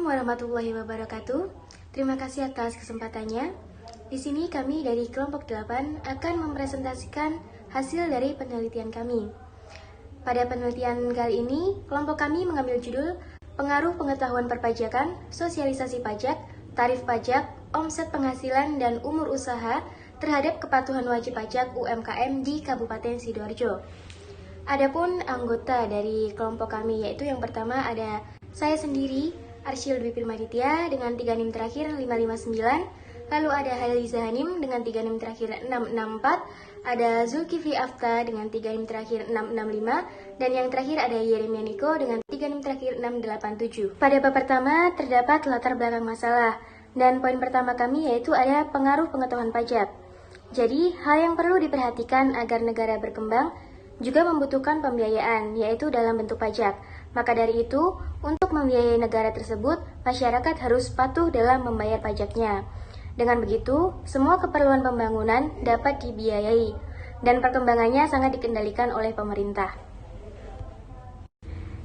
warahmatullahi wabarakatuh. Terima kasih atas kesempatannya. Di sini kami dari kelompok 8 akan mempresentasikan hasil dari penelitian kami. Pada penelitian kali ini, kelompok kami mengambil judul Pengaruh Pengetahuan Perpajakan, Sosialisasi Pajak, Tarif Pajak, Omset Penghasilan, dan Umur Usaha terhadap kepatuhan wajib pajak UMKM di Kabupaten Sidoarjo. Adapun anggota dari kelompok kami, yaitu yang pertama ada saya sendiri, Arsyil Dwi Pirmaditya dengan 3 NIM terakhir 559, lalu ada Hailiza Hanim dengan 3 NIM terakhir 664, ada Zulkifli Afta dengan 3 NIM terakhir 665, dan yang terakhir ada Yeremia Niko dengan 3 NIM terakhir 687. Pada bab pertama terdapat latar belakang masalah, dan poin pertama kami yaitu ada pengaruh pengetahuan pajak. Jadi, hal yang perlu diperhatikan agar negara berkembang juga membutuhkan pembiayaan, yaitu dalam bentuk pajak. Maka dari itu, untuk membiayai negara tersebut, masyarakat harus patuh dalam membayar pajaknya. Dengan begitu, semua keperluan pembangunan dapat dibiayai, dan perkembangannya sangat dikendalikan oleh pemerintah.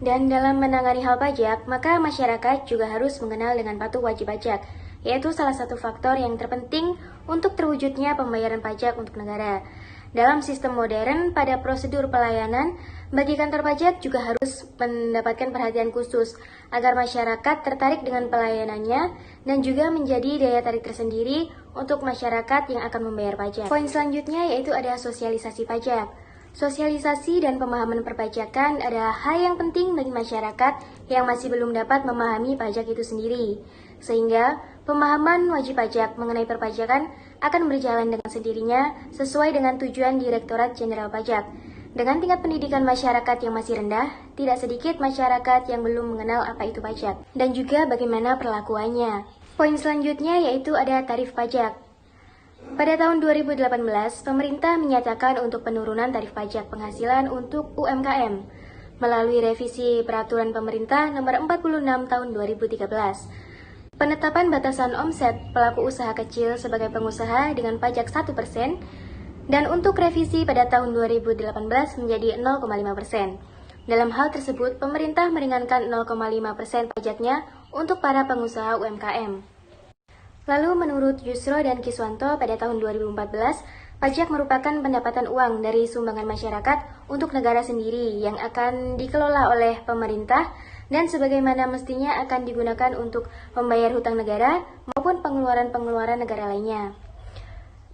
Dan dalam menangani hal pajak, maka masyarakat juga harus mengenal dengan patuh wajib pajak, yaitu salah satu faktor yang terpenting untuk terwujudnya pembayaran pajak untuk negara. Dalam sistem modern, pada prosedur pelayanan, bagi kantor pajak juga harus mendapatkan perhatian khusus agar masyarakat tertarik dengan pelayanannya dan juga menjadi daya tarik tersendiri untuk masyarakat yang akan membayar pajak. Poin selanjutnya yaitu ada sosialisasi pajak. Sosialisasi dan pemahaman perpajakan adalah hal yang penting bagi masyarakat yang masih belum dapat memahami pajak itu sendiri. Sehingga pemahaman wajib pajak mengenai perpajakan akan berjalan dengan sendirinya sesuai dengan tujuan Direktorat Jenderal Pajak. Dengan tingkat pendidikan masyarakat yang masih rendah, tidak sedikit masyarakat yang belum mengenal apa itu pajak dan juga bagaimana perlakuannya. Poin selanjutnya yaitu ada tarif pajak. Pada tahun 2018, pemerintah menyatakan untuk penurunan tarif pajak penghasilan untuk UMKM melalui revisi Peraturan Pemerintah Nomor 46 Tahun 2013. Penetapan batasan omset pelaku usaha kecil sebagai pengusaha dengan pajak 1%, dan untuk revisi pada tahun 2018 menjadi 0,5%. Dalam hal tersebut, pemerintah meringankan 0,5% pajaknya untuk para pengusaha UMKM. Lalu menurut Yusro dan Kiswanto pada tahun 2014, pajak merupakan pendapatan uang dari sumbangan masyarakat untuk negara sendiri yang akan dikelola oleh pemerintah dan sebagaimana mestinya akan digunakan untuk membayar hutang negara maupun pengeluaran-pengeluaran negara lainnya.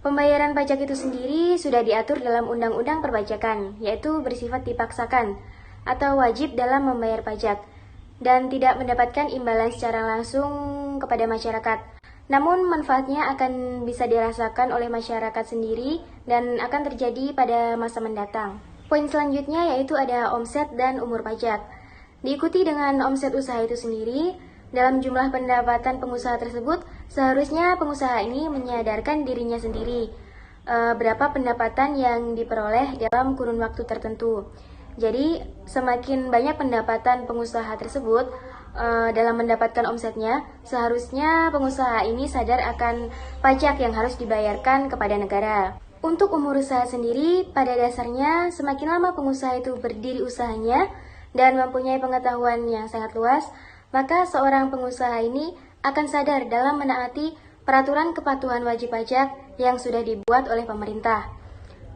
Pembayaran pajak itu sendiri sudah diatur dalam Undang-Undang Perpajakan, yaitu bersifat dipaksakan atau wajib dalam membayar pajak dan tidak mendapatkan imbalan secara langsung kepada masyarakat. Namun manfaatnya akan bisa dirasakan oleh masyarakat sendiri dan akan terjadi pada masa mendatang. Poin selanjutnya yaitu ada omset dan umur pajak. Diikuti dengan omset usaha itu sendiri, dalam jumlah pendapatan pengusaha tersebut, seharusnya pengusaha ini menyadarkan dirinya sendiri berapa pendapatan yang diperoleh dalam kurun waktu tertentu. Jadi, semakin banyak pendapatan pengusaha tersebut dalam mendapatkan omsetnya, seharusnya pengusaha ini sadar akan pajak yang harus dibayarkan kepada negara. Untuk umur usaha sendiri, pada dasarnya semakin lama pengusaha itu berdiri usahanya dan mempunyai pengetahuan yang sangat luas, maka seorang pengusaha ini akan sadar dalam menaati peraturan kepatuhan wajib pajak yang sudah dibuat oleh pemerintah.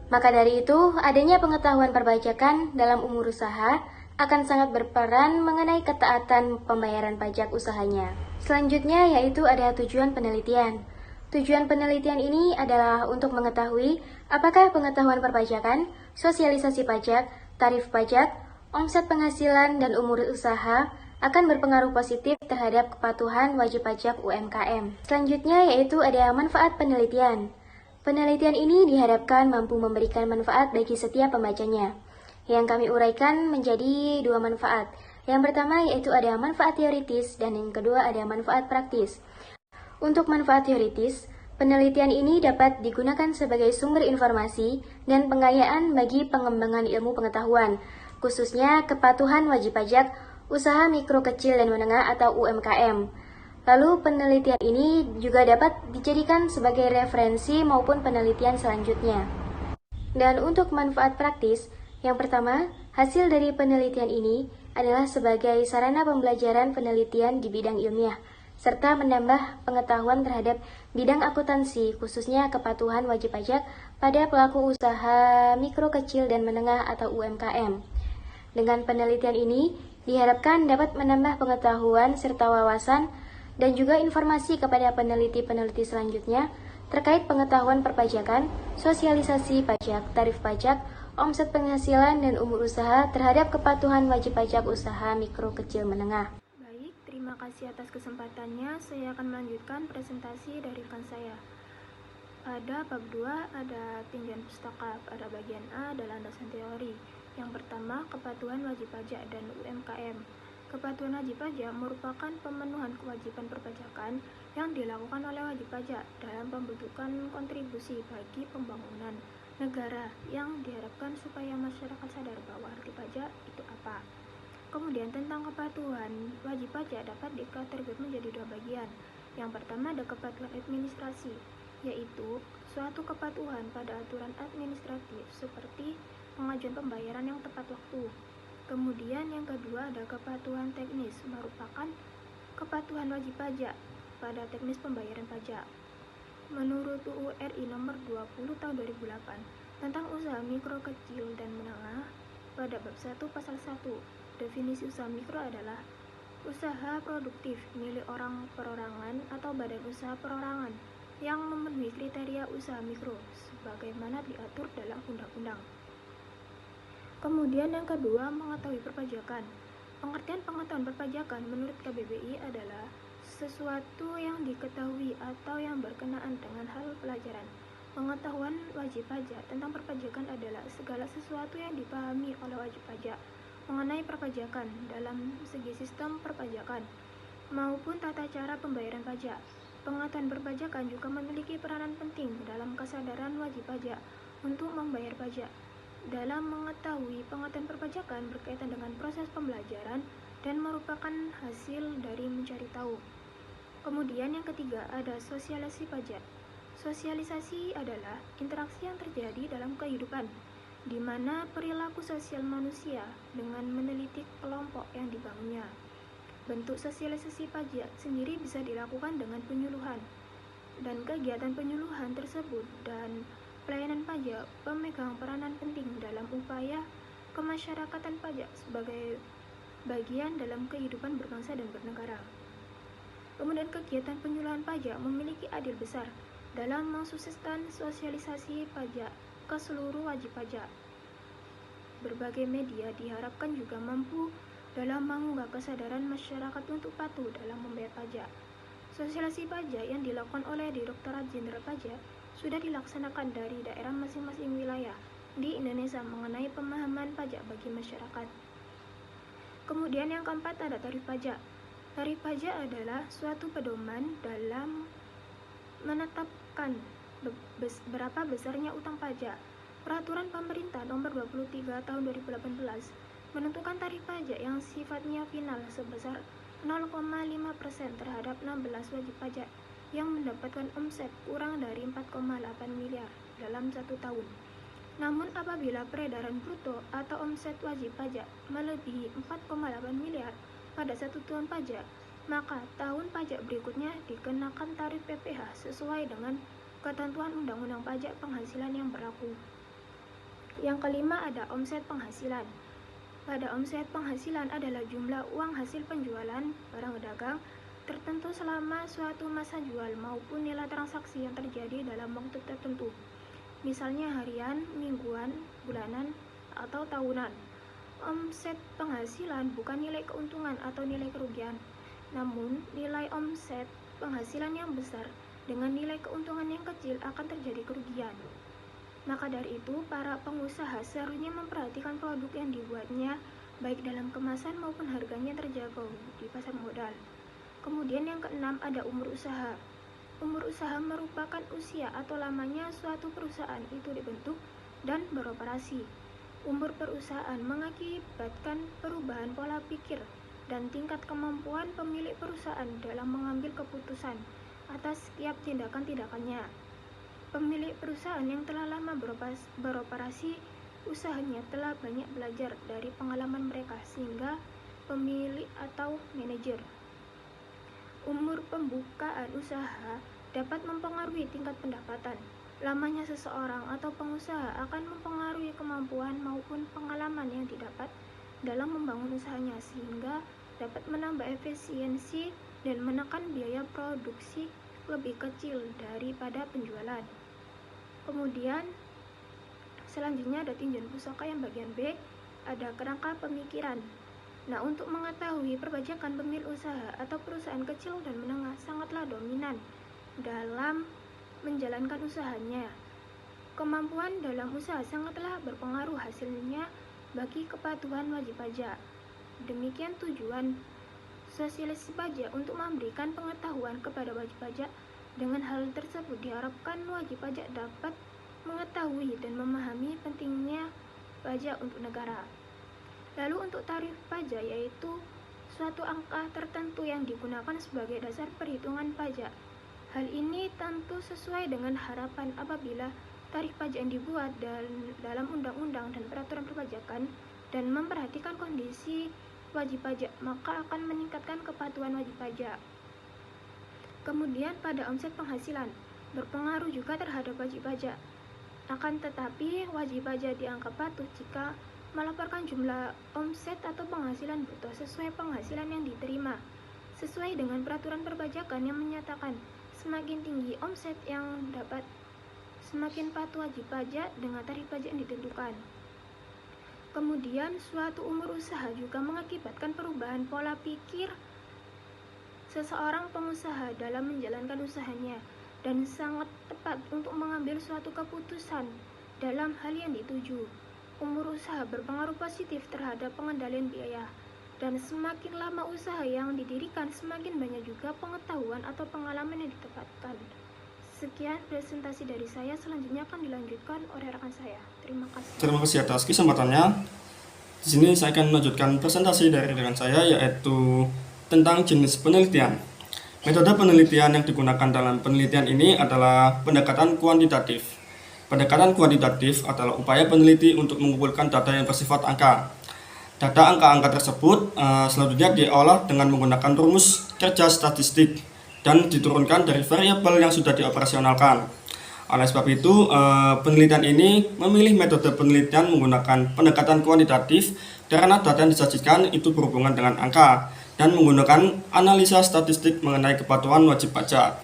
Maka dari itu, adanya pengetahuan perpajakan dalam umur usaha akan sangat berperan mengenai ketaatan pembayaran pajak usahanya. Selanjutnya yaitu ada tujuan penelitian. Tujuan penelitian ini adalah untuk mengetahui apakah pengetahuan perpajakan, sosialisasi pajak, tarif pajak, omset penghasilan, dan umur usaha akan berpengaruh positif terhadap kepatuhan wajib pajak UMKM. Selanjutnya yaitu ada manfaat penelitian. Penelitian ini diharapkan mampu memberikan manfaat bagi setiap pembacanya. Yang kami uraikan menjadi 2 manfaat. Yang pertama yaitu ada manfaat teoritis dan yang kedua ada manfaat praktis. Untuk manfaat teoritis, penelitian ini dapat digunakan sebagai sumber informasi dan pengayaan bagi pengembangan ilmu pengetahuan, khususnya kepatuhan wajib pajak usaha mikro kecil dan menengah atau UMKM. Lalu penelitian ini juga dapat dijadikan sebagai referensi maupun penelitian selanjutnya. Dan untuk manfaat praktis, yang pertama, hasil dari penelitian ini adalah sebagai sarana pembelajaran penelitian di bidang ilmiah, serta menambah pengetahuan terhadap bidang akuntansi, khususnya kepatuhan wajib pajak pada pelaku usaha mikro, kecil, dan menengah atau UMKM. Dengan penelitian ini, diharapkan dapat menambah pengetahuan serta wawasan dan juga informasi kepada peneliti-peneliti selanjutnya terkait pengetahuan perpajakan, sosialisasi pajak, tarif pajak, omset penghasilan, dan umur usaha terhadap kepatuhan wajib pajak usaha mikro, kecil, menengah. Baik, terima kasih atas kesempatannya. Saya akan melanjutkan presentasi dari rekan saya. Pada bab 2 ada tinjauan pustaka. Pada bagian A adalah landasan teori. Yang pertama, kepatuhan wajib pajak dan UMKM. Kepatuhan wajib pajak merupakan pemenuhan kewajiban perpajakan yang dilakukan oleh wajib pajak dalam pembentukan kontribusi bagi pembangunan negara yang diharapkan supaya masyarakat sadar bahwa arti pajak itu apa. Kemudian tentang kepatuhan wajib pajak dapat dikategorikan menjadi dua bagian. Yang pertama ada kepatuhan administrasi, yaitu suatu kepatuhan pada aturan administratif seperti pengajuan pembayaran yang tepat waktu. Kemudian yang kedua ada kepatuhan teknis, merupakan kepatuhan wajib pajak pada teknis pembayaran pajak. Menurut UU RI nomor 20 tahun 2008 tentang usaha mikro, kecil, dan menengah, pada bab 1 pasal 1, definisi usaha mikro adalah usaha produktif milik orang perorangan atau badan usaha perorangan yang memenuhi kriteria usaha mikro sebagaimana diatur dalam undang-undang. Kemudian yang kedua, mengetahui perpajakan. Pengertian pengetahuan perpajakan menurut KBBI adalah sesuatu yang diketahui atau yang berkenaan dengan hal pelajaran. Pengetahuan wajib pajak tentang perpajakan adalah segala sesuatu yang dipahami oleh wajib pajak mengenai perpajakan dalam segi sistem perpajakan maupun tata cara pembayaran pajak. Pengetahuan perpajakan juga memiliki peranan penting dalam kesadaran wajib pajak untuk membayar pajak. Dalam mengetahui pengetahuan perpajakan berkaitan dengan proses pembelajaran dan merupakan hasil dari mencari tahu. Kemudian yang ketiga ada sosialisasi pajak. Sosialisasi adalah interaksi yang terjadi dalam kehidupan, di mana perilaku sosial manusia dengan meneliti kelompok yang dibangunnya. Bentuk sosialisasi pajak sendiri bisa dilakukan dengan penyuluhan, dan kegiatan penyuluhan tersebut dan pelayanan pajak pemegang peranan penting dalam upaya kemasyarakatan pajak sebagai bagian dalam kehidupan berbangsa dan bernegara. Kemudian kegiatan penyuluhan pajak memiliki andil besar dalam mensukseskan sosialisasi pajak ke seluruh wajib pajak. Berbagai media diharapkan juga mampu dalam mengunggah kesadaran masyarakat untuk patuh dalam membayar pajak. Sosialisasi pajak yang dilakukan oleh Direktorat Jenderal Pajak sudah dilaksanakan dari daerah masing-masing wilayah di Indonesia mengenai pemahaman pajak bagi masyarakat. Kemudian yang keempat ada tarif pajak. Tarif pajak adalah suatu pedoman dalam menetapkan berapa besarnya utang pajak. Peraturan Pemerintah Nomor 23 Tahun 2018 menentukan tarif pajak yang sifatnya final sebesar 0,5% terhadap 16 wajib pajak yang mendapatkan omset kurang dari 4,8 miliar dalam 1 tahun. Namun apabila peredaran bruto atau omset wajib pajak melebihi 4,8 miliar pada 1 tahun pajak, maka tahun pajak berikutnya dikenakan tarif PPh sesuai dengan ketentuan Undang-Undang Pajak Penghasilan yang berlaku. Yang kelima ada omset penghasilan. Pada omset penghasilan adalah jumlah uang hasil penjualan barang dagang tertentu selama suatu masa jual maupun nilai transaksi yang terjadi dalam waktu tertentu, misalnya harian, mingguan, bulanan, atau tahunan. Omset penghasilan bukan nilai keuntungan atau nilai kerugian, namun nilai omset penghasilan yang besar dengan nilai keuntungan yang kecil akan terjadi kerugian. Maka dari itu, para pengusaha seharusnya memperhatikan produk yang dibuatnya, baik dalam kemasan maupun harganya terjangkau di pasar modal. Kemudian yang keenam ada umur usaha. Umur usaha merupakan usia atau lamanya suatu perusahaan itu dibentuk dan beroperasi. Umur perusahaan mengakibatkan perubahan pola pikir dan tingkat kemampuan pemilik perusahaan dalam mengambil keputusan atas setiap tindakan-tindakannya. Pemilik perusahaan yang telah lama beroperasi, usahanya telah banyak belajar dari pengalaman mereka sehingga pemilik atau manajer. Umur pembukaan usaha dapat mempengaruhi tingkat pendapatan. Lamanya seseorang atau pengusaha akan mempengaruhi kemampuan maupun pengalaman yang didapat dalam membangun usahanya, sehingga dapat menambah efisiensi dan menekan biaya produksi lebih kecil daripada penjualan. Kemudian selanjutnya ada tinjauan pusaka yang bagian B, ada kerangka pemikiran. Nah, untuk mengetahui perpajakan pemilik usaha atau perusahaan kecil dan menengah sangatlah dominan dalam menjalankan usahanya. Kemampuan dalam usaha sangatlah berpengaruh hasilnya bagi kepatuhan wajib pajak. Demikian tujuan sosialisasi pajak untuk memberikan pengetahuan kepada wajib pajak. Dengan hal tersebut diharapkan wajib pajak dapat mengetahui dan memahami pentingnya pajak untuk negara. Lalu untuk tarif pajak, yaitu suatu angka tertentu yang digunakan sebagai dasar perhitungan pajak. Hal ini tentu sesuai dengan harapan apabila tarif pajak yang dibuat dalam undang-undang dan peraturan perpajakan dan memperhatikan kondisi wajib pajak, maka akan meningkatkan kepatuhan wajib pajak. Kemudian pada omset penghasilan berpengaruh juga terhadap wajib pajak. Akan tetapi wajib pajak dianggap patuh jika melaporkan jumlah omset atau penghasilan bruto sesuai penghasilan yang diterima, sesuai dengan peraturan perpajakan yang menyatakan semakin tinggi omset yang dapat, semakin patuh wajib pajak dengan tarif pajak yang ditentukan. Kemudian suatu umur usaha juga mengakibatkan perubahan pola pikir seseorang pengusaha dalam menjalankan usahanya dan sangat tepat untuk mengambil suatu keputusan dalam hal yang dituju. Umur usaha berpengaruh positif terhadap pengendalian biaya, dan semakin lama usaha yang didirikan, semakin banyak juga pengetahuan atau pengalaman yang didapatkan. Sekian presentasi dari saya, selanjutnya akan dilanjutkan oleh rekan saya. Terima kasih. Terima kasih atas kesempatannya. Di sini saya akan melanjutkan presentasi dari rekan saya, yaitu tentang jenis penelitian. Metode penelitian yang digunakan dalam penelitian ini adalah pendekatan kuantitatif. Pendekatan kuantitatif adalah upaya peneliti untuk mengumpulkan data yang bersifat angka. Data angka-angka tersebut selanjutnya diolah dengan menggunakan rumus kerja statistik dan diturunkan dari variabel yang sudah dioperasionalkan. Oleh sebab itu, penelitian ini memilih metode penelitian menggunakan pendekatan kuantitatif karena data yang disajikan itu berhubungan dengan angka dan menggunakan analisa statistik mengenai kepatuhan wajib pajak.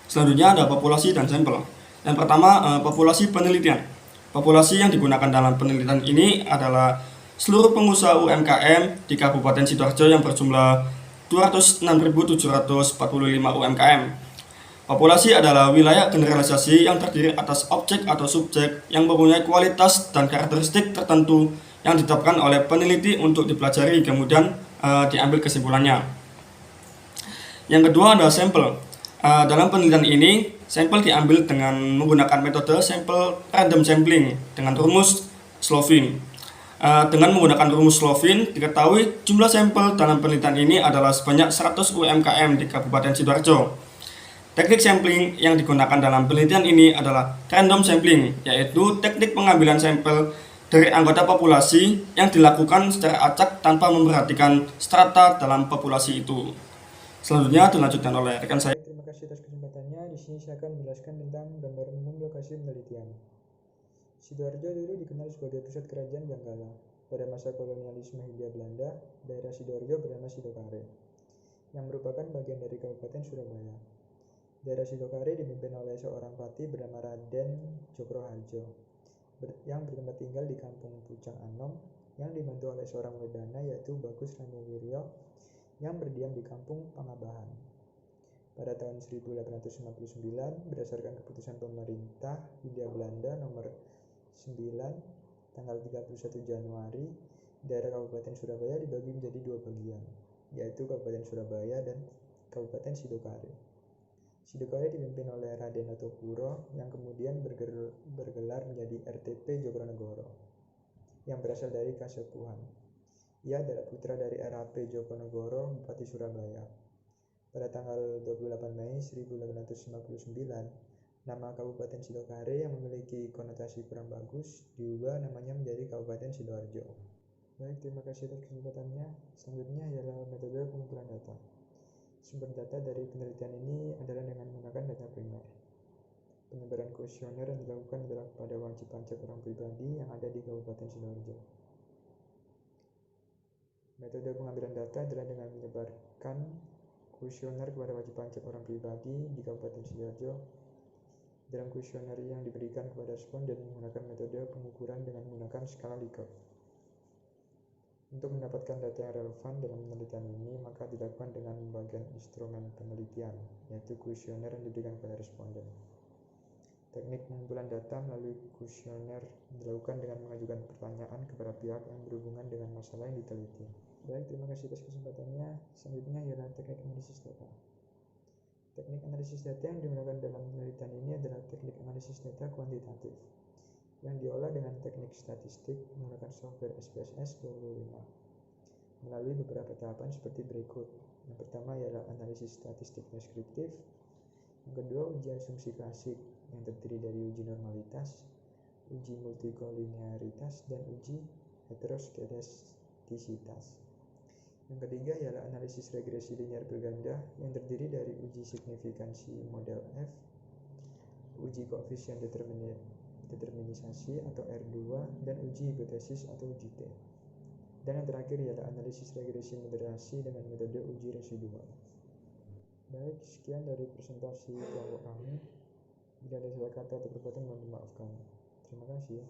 Selanjutnya ada populasi dan sampel. Yang pertama, populasi penelitian. Populasi yang digunakan dalam penelitian ini adalah seluruh pengusaha UMKM di Kabupaten Sidoarjo yang berjumlah 206.745 UMKM. Populasi adalah wilayah generalisasi yang terdiri atas objek atau subjek yang mempunyai kualitas dan karakteristik tertentu yang ditetapkan oleh peneliti untuk dipelajari, kemudian diambil kesimpulannya. Yang kedua adalah sampel. Dalam penelitian ini, sampel diambil dengan menggunakan metode sampel random sampling dengan rumus Slovin. Dengan menggunakan rumus Slovin, diketahui jumlah sampel dalam penelitian ini adalah sebanyak 100 UMKM di Kabupaten Sidoarjo. Teknik sampling yang digunakan dalam penelitian ini adalah random sampling, yaitu teknik pengambilan sampel dari anggota populasi yang dilakukan secara acak tanpa memperhatikan strata dalam populasi itu. Selanjutnya dilanjutkan oleh rekan saya. Terima kasih atas kesempatannya. Di sini saya akan menjelaskan tentang gambaran umum lokasi penelitian. Sidoarjo dulu dikenal sebagai pusat kerajaan Janggala. Pada masa kolonialisme Hindia Belanda, daerah Sidoarjo bernama Sidokare, yang merupakan bagian dari Kabupaten Surabaya. Daerah Sidokare dipimpin oleh seorang patih bernama Raden Djokroharjo, yang bertempat tinggal di kampung Pucang Anom, yang dibantu oleh seorang wedana yaitu Bagus Ranuwiryo, yang berdiam di kampung Pangabahan. Pada tahun 1859, berdasarkan keputusan pemerintah Hindia Belanda nomor 9 tanggal 31 Januari, daerah Kabupaten Surabaya dibagi menjadi dua bagian, yaitu Kabupaten Surabaya dan Kabupaten Sidokare. Sidokare dipimpin oleh Raden Atopuro yang kemudian bergelar menjadi RTP Jokronegoro, yang berasal dari Kasepuhan. Ia adalah putra dari RAP Jokonegoro, Bupati Surabaya. Pada tanggal 28 Mei 1859, nama Kabupaten Sidokare yang memiliki konotasi kurang bagus diubah namanya menjadi Kabupaten Sidoarjo. Baik, terima kasih atas kesempatannya. Selanjutnya ialah metode pengumpulan data. Sumber data dari penelitian ini adalah dengan menggunakan data primer. Penyebaran kuesioner yang dilakukan adalah kepada wajib pajak orang pribadi yang ada di Kabupaten Sidoarjo. Metode pengambilan data adalah dengan menyebarkan kuesioner kepada wajib pajak orang pribadi di Kabupaten Sidoarjo. Dalam kuesioner yang diberikan kepada responden menggunakan metode pengukuran dengan menggunakan skala Likert. Untuk mendapatkan data yang relevan dalam penelitian ini, maka dilakukan dengan pembagian instrumen penelitian, yaitu kuesioner yang diberikan kepada responden. Teknik pengumpulan data melalui kuesioner dilakukan dengan mengajukan pertanyaan kepada pihak yang berhubungan dengan masalah yang diteliti. Baik, terima kasih atas kesempatannya. Selanjutnya ialah teknik analisis data. Teknik analisis data yang digunakan dalam penelitian ini adalah teknik analisis data kuantitatif yang diolah dengan teknik statistik menggunakan software SPSS 2005 melalui beberapa tahapan seperti berikut. Yang pertama ialah analisis statistik deskriptif. Yang kedua, uji asumsi klasik yang terdiri dari uji normalitas, uji multikolinearitas, dan uji heteroskedastisitas. Yang ketiga ialah analisis regresi linear berganda yang terdiri dari uji signifikansi model F, uji koefisien determinisasi atau R2, dan uji hipotesis atau uji T. Dan yang terakhir ialah analisis regresi moderasi dengan metode uji residual. Baik, sekian dari presentasi kelompok kami. Bila ada salah kata atau perbuatan, mohon dimaafkan. Terima kasih.